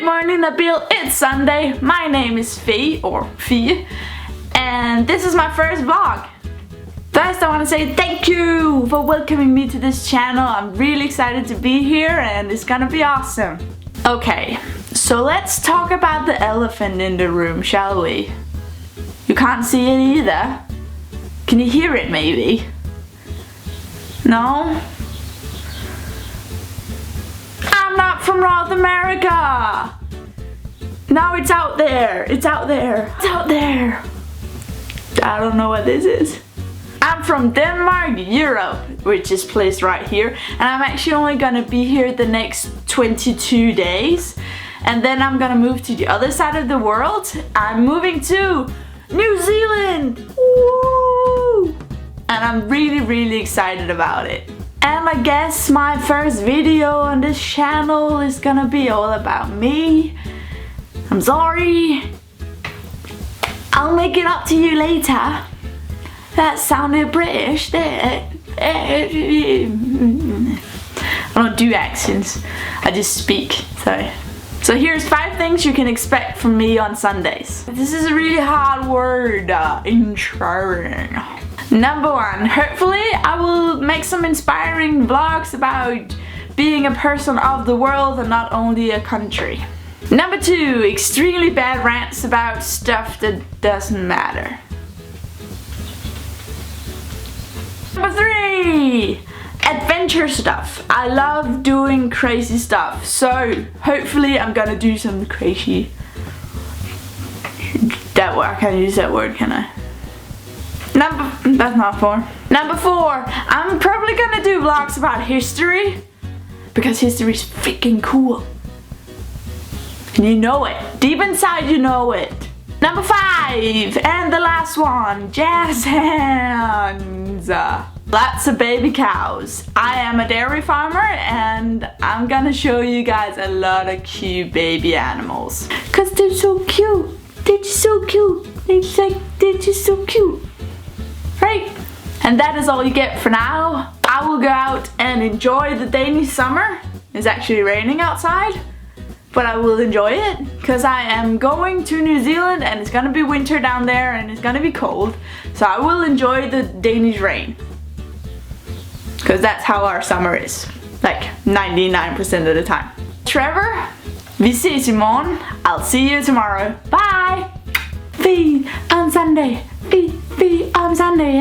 morning, Nabil. It's Sunday. My name is Fie, or Fie, and this is my first vlog. First, I want to say thank you for welcoming me to this channel. I'm really excited to be here, and it's gonna be awesome. Okay, so let's talk about the elephant in the room, shall we? You can't see it either. Can you hear it, maybe? No? I'm not from North America! No, it's out there! It's out there! It's out there! I don't know what this is. I'm from Denmark, Europe, which is placed right here, and I'm actually only gonna be here the next 22 days, and then I'm gonna move to the other side of the world. I'm moving to New Zealand! Woo! And I'm really excited about it. And I guess my first video on this channel is gonna be all about me. I'm sorry. I'll make it up to you later. That sounded British there. I don't do accents, I just speak. So here's 5 things you can expect from me on Sundays. This is a really hard word, intro. Number 1, hopefully I will make some inspiring vlogs about being a person of the world and not only a country. Number 2, extremely bad rants about stuff that doesn't matter. Number 3, adventure stuff. I love doing crazy stuff, so hopefully I'm gonna do some crazy. I can't use that word, can I? That's not 4. Number 4, I'm probably gonna do vlogs about history because history is freaking cool. And you know it. Deep inside you know it. Number 5, and the last one, jazz hands. Lots of baby cows. I am a dairy farmer and I'm gonna show you guys a lot of cute baby animals. Cause they're so cute. They're just so cute. They're just so cute. Right? And that is all you get for now. I will go out and enjoy the Danish summer. It's actually raining outside, but I will enjoy it because I am going to New Zealand and it's gonna be winter down there and it's gonna be cold. So I will enjoy the Danish rain because that's how our summer is, like 99% of the time. Trevor, vi ses imorgen. I'll see you tomorrow. Bye! Fie on Sunday. Fie on Sunday.